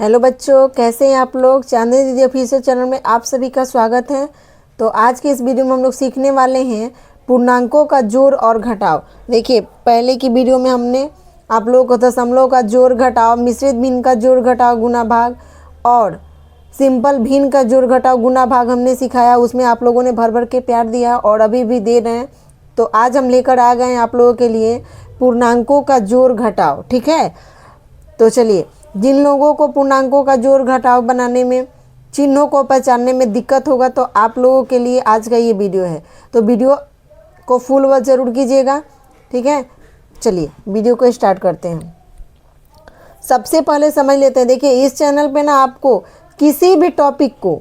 Hello बच्चों, कैसे हैं आप लोग। चांदनी दीदी ऑफिशियल चैनल में आप सभी का स्वागत है। तो आज के इस वीडियो में हम लोग सीखने वाले हैं पूर्णांकों का जोड़ और घटाव। देखिए, पहले की वीडियो में हमने आप लोगों को दशमलव का जोड़ घटाव, मिश्रित भिन्न का जोड़ घटाव गुना भाग और सिंपल भिन्न का जोड़ घटाव गुना भाग हमने सिखाया। उसमें आप लोगों ने भर भर के प्यार दिया और अभी भी दे रहे हैं। तो आज हम लेकर आ गए हैं आप लोगों के लिए पूर्णांकों का जोड़ घटाव। ठीक है, तो चलिए, जिन लोगों को पूर्णांकों का जोड़ घटाव बनाने में, चिन्हों को पहचानने में दिक्कत होगा, तो आप लोगों के लिए आज का ये वीडियो है। तो वीडियो को फुल वॉच जरूर कीजिएगा। ठीक है, चलिए वीडियो को स्टार्ट करते हैं। सबसे पहले समझ लेते हैं। देखिए, इस चैनल पे ना आपको किसी भी टॉपिक को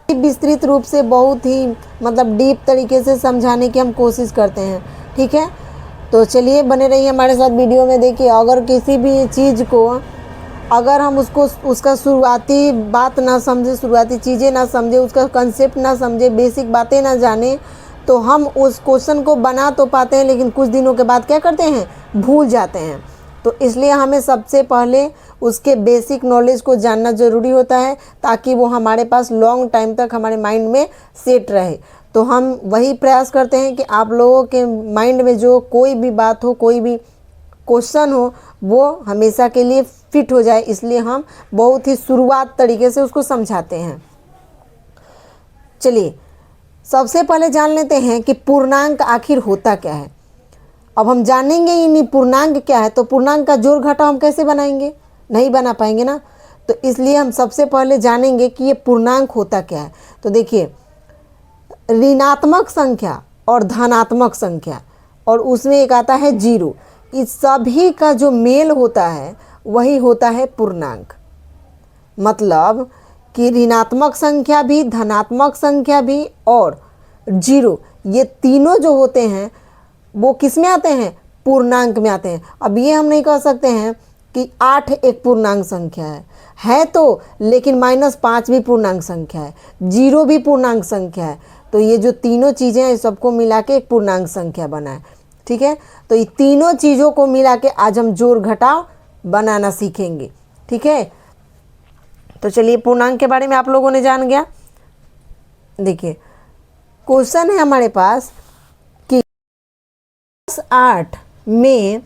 विस्तृत रूप से बहुत ही डीप तरीके से समझाने की हम कोशिश करते हैं। ठीक है, तो चलिए बने रहिए हमारे साथ वीडियो में। देखिए, अगर किसी भी चीज़ को अगर हम उसका शुरुआती बात ना समझे, शुरुआती चीज़ें ना समझे, उसका कंसेप्ट ना समझे, बेसिक बातें ना जाने, तो हम उस क्वेश्चन को बना तो पाते हैं लेकिन कुछ दिनों के बाद क्या करते हैं, भूल जाते हैं। तो इसलिए हमें सबसे पहले उसके बेसिक नॉलेज को जानना ज़रूरी होता है, ताकि वो हमारे पास लॉन्ग टाइम तक हमारे माइंड में सेट रहे। तो हम वही प्रयास करते हैं कि आप लोगों के माइंड में जो कोई भी बात हो, कोई भी क्वेश्चन हो, वो हमेशा के लिए फिट हो जाए। इसलिए हम बहुत ही शुरुआत तरीके से उसको समझाते हैं। चलिए, सबसे पहले जान लेते हैं कि पूर्णांक आखिर होता क्या है। अब हम जानेंगे ही नहीं पूर्णांक क्या है, तो पूर्णांक का जोड़ घटाव हम कैसे बनाएंगे, नहीं बना पाएंगे ना। तो इसलिए हम सबसे पहले जानेंगे कि ये पूर्णांक होता क्या है। तो देखिए, ऋणात्मक संख्या और धनात्मक संख्या, और उसमें एक आता है जीरो, इस सभी का जो मेल होता है वही होता है पूर्णांक। मतलब कि ऋणात्मक संख्या भी, धनात्मक संख्या भी और जीरो, ये तीनों जो होते हैं वो किस में आते हैं, पूर्णांक में आते हैं। अब ये हम नहीं कह सकते हैं कि 8 एक पूर्णांक संख्या है तो, लेकिन -5 भी पूर्णांक संख्या है, जीरो भी पूर्णांक संख्या है। तो ये जो तीनों चीज़ें हैं, सबको मिला के एक पूर्णांक संख्या बना है। ठीक है, तो ये तीनों चीज़ों को मिला के आज हम जोड़ घटाव बनाना सीखेंगे। ठीक है, तो चलिए, पूर्णांक के बारे में आप लोगों ने जान गया। देखिए, क्वेश्चन है हमारे पास कि 8 में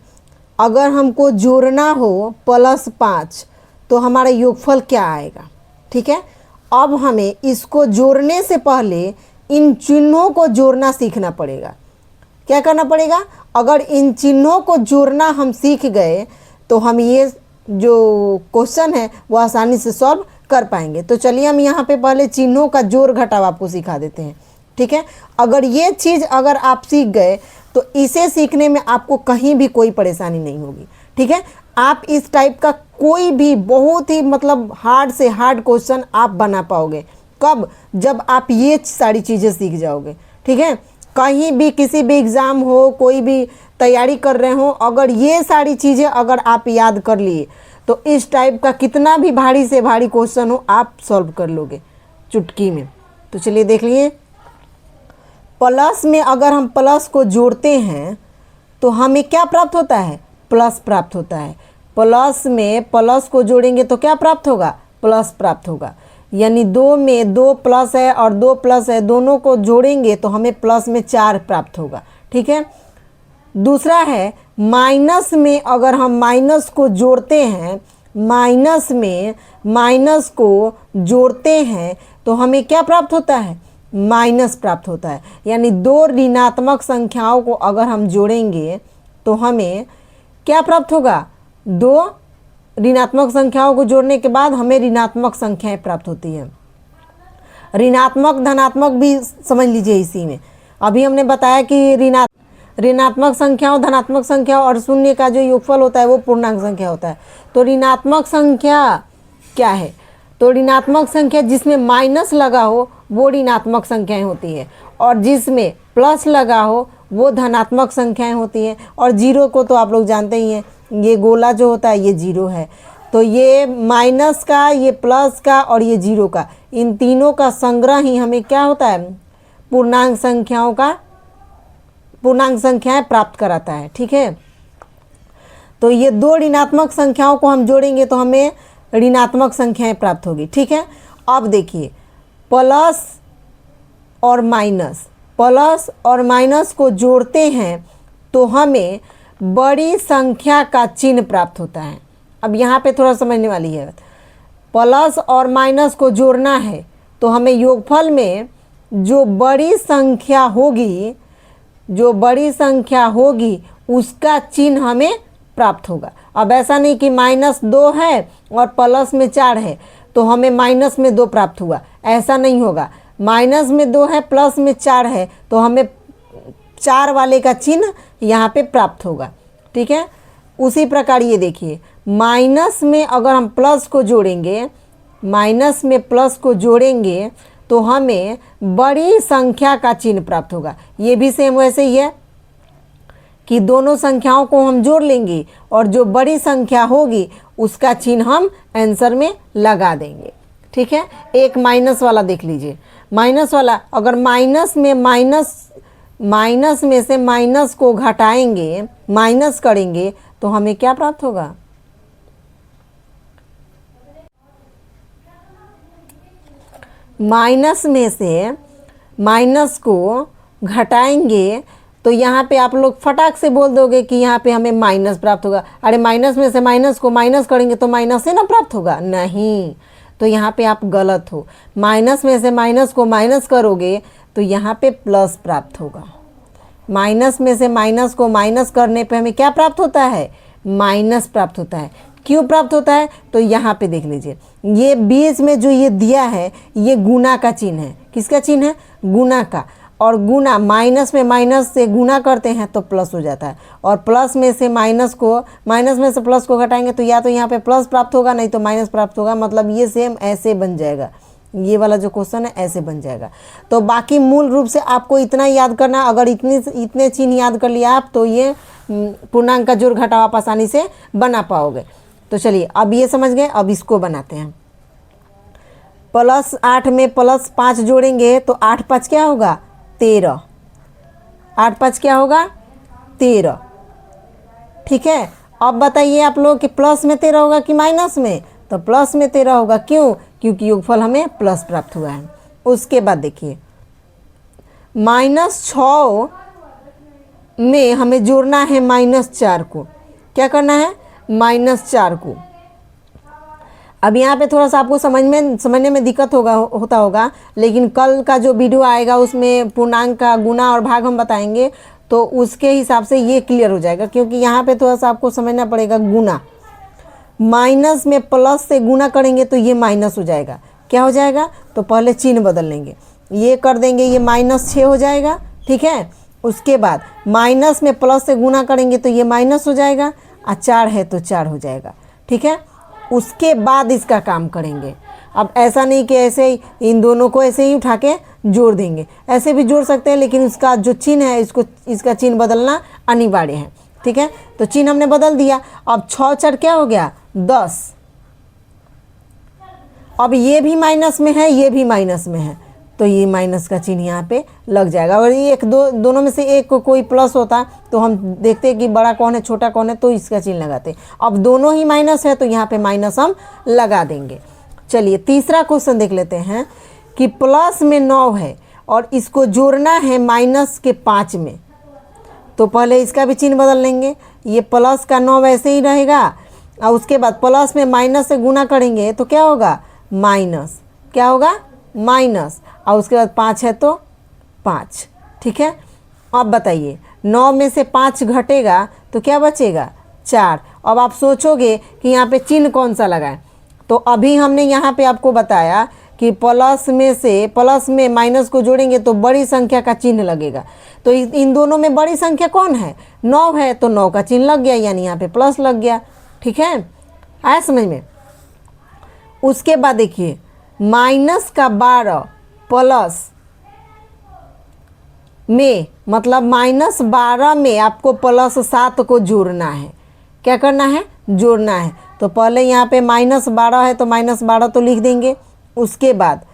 अगर हमको जोड़ना हो +5 तो हमारा योगफल क्या आएगा। ठीक है, अब हमें इसको जोड़ने से पहले इन चिन्हों को जोड़ना सीखना पड़ेगा। क्या करना पड़ेगा, अगर इन चिन्हों को जोड़ना हम सीख गए तो हम ये जो क्वेश्चन है वो आसानी से सॉल्व कर पाएंगे। तो चलिए, हम यहाँ पे पहले चिन्हों का जोड़ घटाव आपको सिखा देते हैं। ठीक है, अगर ये चीज़ अगर आप सीख गए तो इसे सीखने में आपको कहीं भी कोई परेशानी नहीं होगी। ठीक है, आप इस टाइप का कोई भी बहुत ही हार्ड से हार्ड क्वेश्चन आप बना पाओगे। कब, जब आप ये सारी चीज़ें सीख जाओगे। ठीक है, कहीं भी किसी भी एग्ज़ाम हो, कोई भी तैयारी कर रहे हो, अगर ये सारी चीज़ें अगर आप याद कर लिए तो इस टाइप का कितना भी भारी से भारी क्वेश्चन हो आप सॉल्व कर लोगे चुटकी में। तो चलिए देख लिए, प्लस में अगर हम प्लस को जोड़ते हैं तो हमें क्या प्राप्त होता है, प्लस प्राप्त होता है। प्लस में प्लस को जोड़ेंगे तो क्या प्राप्त होगा, प्लस प्राप्त होगा। यानी 2 में 2 प्लस है और 2 प्लस है, दोनों को जोड़ेंगे तो हमें प्लस में 4 प्राप्त होगा। ठीक है, दूसरा है माइनस में अगर हम माइनस को जोड़ते हैं, माइनस में माइनस को जोड़ते हैं तो हमें क्या प्राप्त होता है, माइनस प्राप्त होता है। यानी 2 ऋणात्मक संख्याओं को अगर हम जोड़ेंगे तो हमें क्या प्राप्त होगा, 2 ऋणात्मक संख्याओं को जोड़ने के बाद हमें ऋणात्मक संख्याएं प्राप्त होती है। ऋणात्मक धनात्मक भी समझ लीजिए इसी में। अभी हमने बताया कि ऋणात्मक संख्याओं, धनात्मक संख्याओं और शून्य का जो योगफल होता है वो पूर्णांक संख्या होता है। तो ऋणात्मक संख्या क्या है, तो ऋणात्मक संख्या जिसमें माइनस लगा हो वो ऋणात्मक संख्याएं होती है, और जिसमें प्लस लगा हो वो धनात्मक संख्याएं होती हैं। और जीरो को तो आप लोग जानते ही हैं, ये गोला जो होता है ये जीरो है। तो ये माइनस का, ये प्लस का और ये जीरो का, इन तीनों का संग्रह ही हमें क्या होता है, पूर्णांक संख्याएं प्राप्त कराता है। ठीक है, तो ये 2 ऋणात्मक संख्याओं को हम जोड़ेंगे तो हमें ऋणात्मक संख्याएं प्राप्त होगी। ठीक है, अब देखिए प्लस और माइनस को जोड़ते हैं तो हमें बड़ी संख्या का चिन्ह प्राप्त होता है। अब यहाँ पे थोड़ा समझने वाली है, प्लस और माइनस को जोड़ना है तो हमें योगफल में जो बड़ी संख्या होगी उसका चिन्ह हमें प्राप्त होगा। अब ऐसा नहीं कि -2 है और प्लस में 4 है तो हमें माइनस में 2 प्राप्त हुआ, ऐसा नहीं होगा। माइनस में 2 है, प्लस में 4 है तो हमें 4 वाले का चिन्ह यहाँ पे प्राप्त होगा। ठीक है, उसी प्रकार ये देखिए माइनस में अगर हम प्लस को जोड़ेंगे तो हमें बड़ी संख्या का चिन्ह प्राप्त होगा। ये भी सेम वैसे ही है कि दोनों संख्याओं को हम जोड़ लेंगे और जो बड़ी संख्या होगी उसका चिन्ह हम आंसर में लगा देंगे। ठीक है, एक माइनस वाला देख लीजिए। माइनस वाला अगर माइनस में से माइनस को घटाएंगे, माइनस करेंगे तो हमें क्या प्राप्त होगा? माइनस में से माइनस को घटाएंगे तो यहाँ पे आप लोग फटाक से बोल दोगे कि यहाँ पे हमें माइनस प्राप्त होगा। अरे माइनस में से माइनस को माइनस करेंगे तो माइनस से ना प्राप्त होगा, नहीं, तो यहाँ पे आप गलत हो। माइनस में से माइनस को माइनस करोगे तो यहाँ पे प्लस प्राप्त होगा। माइनस में से माइनस को माइनस करने पे हमें क्या प्राप्त होता है? माइनस प्राप्त होता है। क्यों प्राप्त होता है? तो यहाँ पे देख लीजिए, ये बीच में जो ये दिया है ये गुना का चिन्ह है। किसका चिन्ह है? गुना का। और गुना माइनस में माइनस से गुना करते हैं तो प्लस हो जाता है, और प्लस में से माइनस में से प्लस को घटाएंगे तो या तो यहाँ पे प्लस प्राप्त होगा नहीं तो माइनस प्राप्त होगा। मतलब ये सेम ऐसे बन जाएगा, ये वाला जो क्वेश्चन है ऐसे बन जाएगा। तो बाकी मूल रूप से आपको इतना याद करना, अगर इतने चिन्ह याद कर लिया आप तो ये पूर्णांक का जोड़ घटाव आप आसानी से बना पाओगे। तो चलिए अब ये समझ गए, अब इसको बनाते हैं। +8 में +5 जोड़ेंगे तो 8 5 क्या होगा? 13। 8 5 क्या होगा? 13। ठीक है, अब बताइए आप लोग कि प्लस में 13 होगा कि माइनस में? तो प्लस में 13 होगा। क्यों? क्योंकि योगफल हमें प्लस प्राप्त हुआ है। उसके बाद देखिए -6 में हमें जोड़ना है -4 को। क्या करना है? -4 को। अब यहाँ पे थोड़ा सा आपको समझने में दिक्कत होता होगा, लेकिन कल का जो वीडियो आएगा उसमें पूर्णांक का गुना और भाग हम बताएंगे तो उसके हिसाब से ये क्लियर हो जाएगा। क्योंकि यहाँ पे थोड़ा सा आपको समझना पड़ेगा गुना। माइनस में प्लस से गुना करेंगे तो ये माइनस हो जाएगा। क्या हो जाएगा? तो पहले चिन्ह बदल लेंगे, ये कर देंगे, ये -6 हो जाएगा। ठीक है, उसके बाद माइनस में प्लस से गुना करेंगे तो ये माइनस हो जाएगा, और 4 है तो 4 हो जाएगा। ठीक है, उसके बाद इसका काम करेंगे। अब ऐसा नहीं कि ऐसे ही इन दोनों को ऐसे ही उठा के जोड़ देंगे, ऐसे भी जोड़ सकते हैं, लेकिन इसका जो चिन्ह है इसका चिन्ह बदलना अनिवार्य है। ठीक है, तो चिन्ह हमने बदल दिया। अब 6 4 क्या हो गया? 10। अब ये भी माइनस में है, ये भी माइनस में है, तो ये माइनस का चिन्ह यहाँ पे लग जाएगा। और ये दोनों में से एक को कोई प्लस होता तो हम देखते हैं कि बड़ा कौन है छोटा कौन है, तो इसका चिन्ह लगाते। अब दोनों ही माइनस है तो यहाँ पे माइनस हम लगा देंगे। चलिए तीसरा क्वेश्चन देख लेते हैं कि प्लस में 9 है और इसको जोड़ना है -5 में। तो पहले इसका भी चिन्ह बदल लेंगे, ये प्लस का 9 वैसे ही रहेगा, और उसके बाद प्लस में माइनस से गुना करेंगे तो क्या होगा? माइनस। क्या होगा? माइनस। और उसके बाद 5 है तो 5। ठीक है, अब बताइए 9 में से 5 घटेगा तो क्या बचेगा? 4। अब आप सोचोगे कि यहाँ पे चिन्ह कौन सा लगाएं, तो अभी हमने यहाँ पे आपको बताया कि प्लस में माइनस को जोड़ेंगे तो बड़ी संख्या का चिन्ह लगेगा। तो इन दोनों में बड़ी संख्या कौन है? 9 है, तो 9 का चिन्ह लग गया, यानी यहाँ पे प्लस लग गया। ठीक है, आया समझ में? उसके बाद देखिए -12 प्लस में, मतलब -12 में आपको +7 को जोड़ना है। क्या करना है? जोड़ना है। तो पहले यहाँ पे -12 है तो -12 तो लिख देंगे। उसके बाद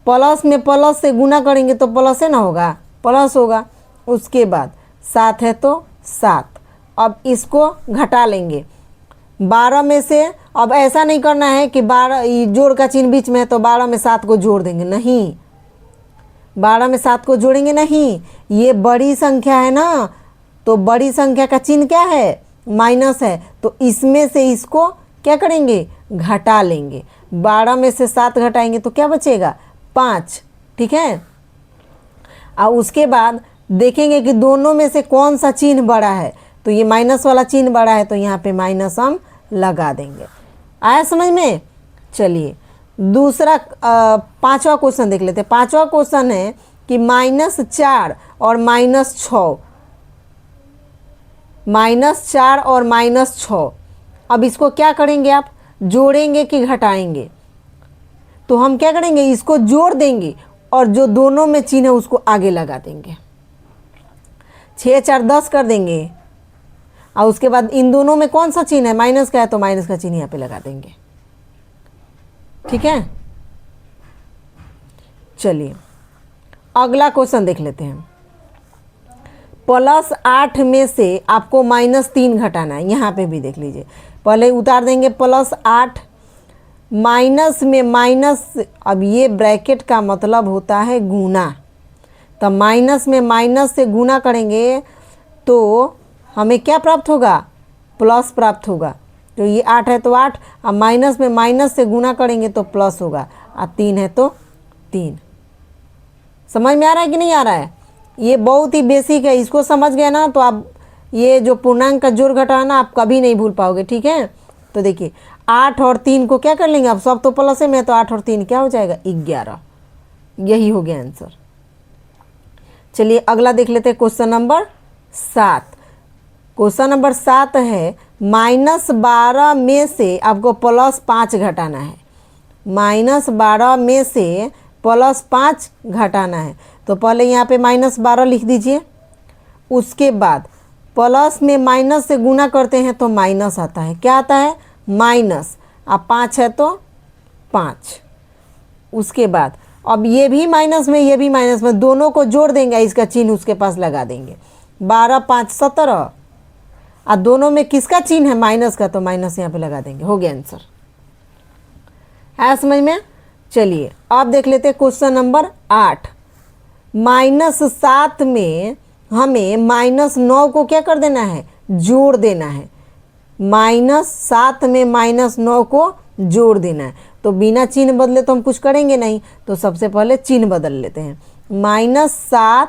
प्लस में प्लस से गुना करेंगे तो प्लस है ना होगा, प्लस होगा। उसके बाद 7 है तो 7। अब इसको घटा लेंगे 12 में से अब ऐसा नहीं करना है कि 12 जोड़ का चिन्ह बीच में है तो 12 में 7 को जोड़ देंगे, नहीं, 12 में 7 को जोड़ेंगे नहीं। ये बड़ी संख्या है ना, तो बड़ी संख्या का चिन्ह क्या है, माइनस है, तो इसमें से इसको क्या करेंगे, घटा लेंगे। 12 में से 7 घटाएंगे तो क्या बचेगा, 5। ठीक है, और उसके बाद देखेंगे कि दोनों में से कौन सा चिन्ह बड़ा है, तो ये माइनस वाला चिन्ह बड़ा है, तो यहाँ पे माइनस हम लगा देंगे। आया समझ में। चलिए दूसरा 5वां क्वेश्चन देख लेते हैं। 5वां क्वेश्चन है कि -4 और -6, -4 और -6, अब इसको क्या करेंगे, आप जोड़ेंगे कि घटाएंगे, तो हम क्या करेंगे, इसको जोड़ देंगे और जो दोनों में चिन्ह है उसको आगे लगा देंगे। 6 4 10 कर देंगे, और उसके बाद इन दोनों में कौन सा चिन्ह है, माइनस का है, तो माइनस का चिन्ह यहाँ पे लगा देंगे। ठीक है, चलिए अगला क्वेश्चन देख लेते हैं। +8 में से आपको -3 घटाना है। यहाँ पे भी देख लीजिए, पहले उतार देंगे +8, माइनस में माइनस, अब ये ब्रैकेट का मतलब होता है गुना, तो माइनस में माइनस से गुना करेंगे तो हमें क्या प्राप्त होगा, प्लस प्राप्त होगा। तो ये 8 है तो 8, अब माइनस में माइनस से गुना करेंगे तो प्लस होगा, और 3 है तो 3। समझ में आ रहा है कि नहीं आ रहा है, ये बहुत ही बेसिक है, इसको समझ गए ना तो आप ये जो पूर्णांक का जोड़ घटाना आप कभी नहीं भूल पाओगे। ठीक है, तो देखिए 8 और 3 को क्या कर लेंगे, अब सब तो प्लस में, तो 8 और 3 क्या हो जाएगा, 11। यही हो गया आंसर। चलिए अगला देख लेते हैं क्वेश्चन नंबर 7। क्वेश्चन नंबर 7 है -12 में से आपको +5 घटाना है। -12 में से +5 घटाना है, तो पहले यहाँ पे -12 लिख दीजिए, उसके बाद प्लस में माइनस से गुना करते हैं तो माइनस आता है, क्या आता है, माइनस, अब 5 है तो 5। उसके बाद अब ये भी माइनस में, ये भी माइनस में, दोनों को जोड़ देंगे, इसका चिन्ह उसके पास लगा देंगे। 12 5 17, और दोनों में किसका चिन्ह है, माइनस का, तो माइनस यहाँ पे लगा देंगे। हो गया आंसर। है समझ में। चलिए अब देख लेते हैं क्वेश्चन नंबर 8। -7 में हमें -9 को क्या कर देना है, जोड़ देना है। -7 में -9 को जोड़ देना है, तो बिना चिन्ह बदले तो हम कुछ करेंगे नहीं, तो सबसे पहले चिन्ह बदल लेते हैं। -7,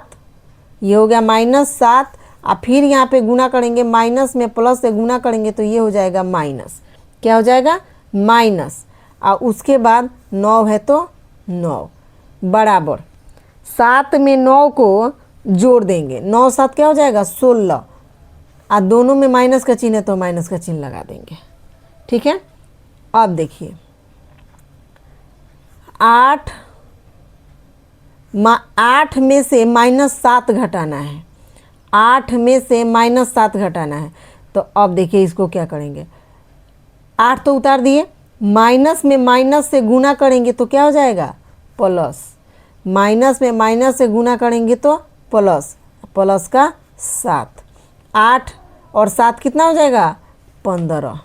ये हो गया -7, और फिर यहाँ पे गुना करेंगे, माइनस में प्लस से गुना करेंगे तो ये हो जाएगा माइनस, क्या हो जाएगा, माइनस, और उसके बाद 9 है तो 9 बराबर 7 में 9 को जोड़ देंगे, 9 7 क्या हो जाएगा, 16, और दोनों में माइनस का चिन्ह है तो माइनस का चिन्ह लगा देंगे। ठीक है, अब देखिए 8 में से -7 घटाना है, 8 में से -7 घटाना है, तो अब देखिए इसको क्या करेंगे, 8 तो उतार दिए, माइनस में माइनस से गुना करेंगे तो क्या हो जाएगा, प्लस, माइनस में माइनस से गुना करेंगे तो प्लस, प्लस का 7, 8 और 7 कितना हो जाएगा, 15।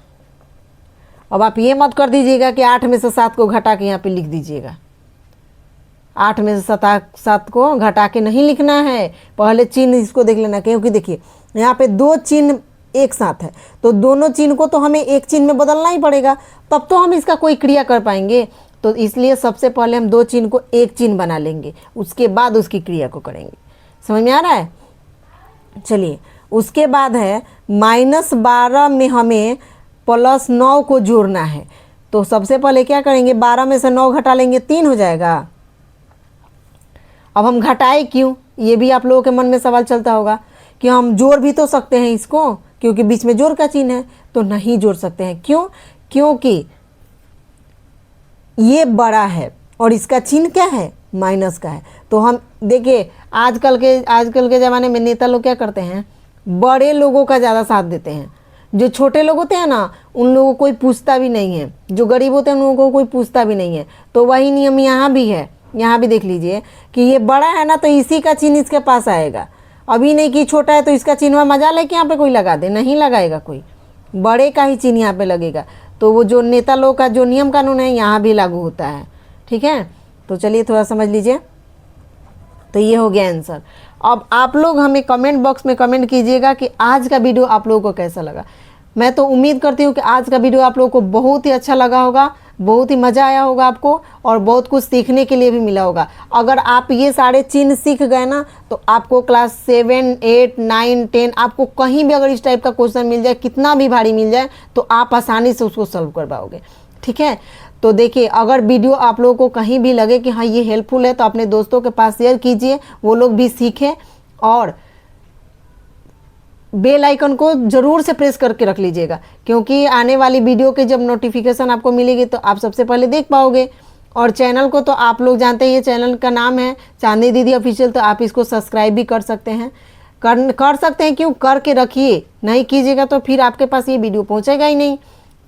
अब आप ये मत कर दीजिएगा कि 8 में से 7 को घटा के यहाँ पे लिख दीजिएगा, 8 में से 7 को घटा के नहीं लिखना है, पहले चिन्ह इसको देख लेना, क्योंकि देखिए यहाँ पे 2 चिन्ह एक साथ है, तो दोनों चिन्ह को तो हमें एक चिन्ह में बदलना ही पड़ेगा, तब तो हम इसका कोई क्रिया कर पाएंगे। तो इसलिए सबसे पहले हम 2 चिन्ह को एक चिन्ह बना लेंगे, उसके बाद उसकी क्रिया को करेंगे। समझ में आ रहा है। चलिए उसके बाद है -12 में हमें +9 को जोड़ना है, तो सबसे पहले क्या करेंगे, 12 में से 9 घटा लेंगे, 3 हो जाएगा। अब हम घटाए क्यों, ये भी आप लोगों के मन में सवाल चलता होगा कि हम जोड़ भी तो सकते हैं इसको, क्योंकि बीच में जोड़ का चिन्ह है, तो नहीं जोड़ सकते हैं। क्यों, क्योंकि ये बड़ा है और इसका चिन्ह क्या है, माइनस का है। तो हम देखिए आजकल के ज़माने में नेता लोग क्या करते हैं, बड़े लोगों का ज़्यादा साथ देते हैं, जो छोटे लोग होते हैं ना उन लोगों को कोई पूछता भी नहीं है, जो गरीब होते हैं उन लोगों को कोई पूछता भी नहीं है। तो वही नियम यहाँ भी है, यहाँ भी देख लीजिए कि ये बड़ा है ना तो इसी का चिन्ह इसके पास आएगा, अभी नहीं कि छोटा है तो इसका चिन्ह मजा लेके यहाँ पे कोई लगा दे, नहीं लगाएगा कोई। बड़े का ही चिन्ह यहाँ पे लगेगा। तो वो जो नेता लोग का जो नियम कानून है यहाँ भी लागू होता है। ठीक है, तो चलिए थोड़ा समझ लीजिए। तो ये हो गया आंसर। अब आप लोग हमें कमेंट बॉक्स में कमेंट कीजिएगा कि आज का वीडियो आप लोगों को कैसा लगा। मैं तो उम्मीद करती हूँ कि आज का वीडियो आप लोगों को बहुत ही अच्छा लगा होगा, बहुत ही मज़ा आया होगा आपको, और बहुत कुछ सीखने के लिए भी मिला होगा। अगर आप ये सारे चिन्ह सीख गए ना, तो आपको क्लास 7, 8, 9, 10 आपको कहीं भी अगर इस टाइप का क्वेश्चन मिल जाए, कितना भी भारी मिल जाए, तो आप आसानी से उसको सॉल्व कर पाओगे। ठीक है, तो देखिए अगर वीडियो आप लोगों को कहीं भी लगे कि हाँ ये हेल्पफुल है, तो अपने दोस्तों के पास शेयर कीजिए, वो लोग भी सीखें। और बेल आइकन को ज़रूर से प्रेस करके रख लीजिएगा, क्योंकि आने वाली वीडियो के जब नोटिफिकेशन आपको मिलेगी तो आप सबसे पहले देख पाओगे। और चैनल को तो आप लोग जानते हैं, ये चैनल का नाम है चांदनी दीदी ऑफिशियल, तो आप इसको सब्सक्राइब भी कर सकते हैं, कर सकते हैं। क्यों, करके रखिए, नहीं कीजिएगा तो फिर आपके पास ये वीडियो पहुँचेगा ही नहीं।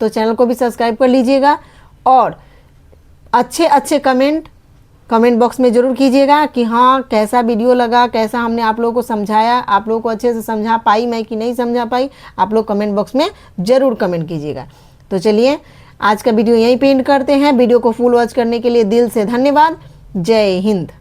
तो चैनल को भी सब्सक्राइब कर लीजिएगा, और अच्छे अच्छे कमेंट बॉक्स में ज़रूर कीजिएगा कि हाँ कैसा वीडियो लगा, कैसा हमने आप लोगों को समझाया, आप लोगों को अच्छे से समझा पाई मैं कि नहीं समझा पाई, आप लोग कमेंट बॉक्स में ज़रूर कमेंट कीजिएगा। तो चलिए आज का वीडियो यहीं पे एंड करते हैं। वीडियो को फुल वॉच करने के लिए दिल से धन्यवाद। जय हिंद।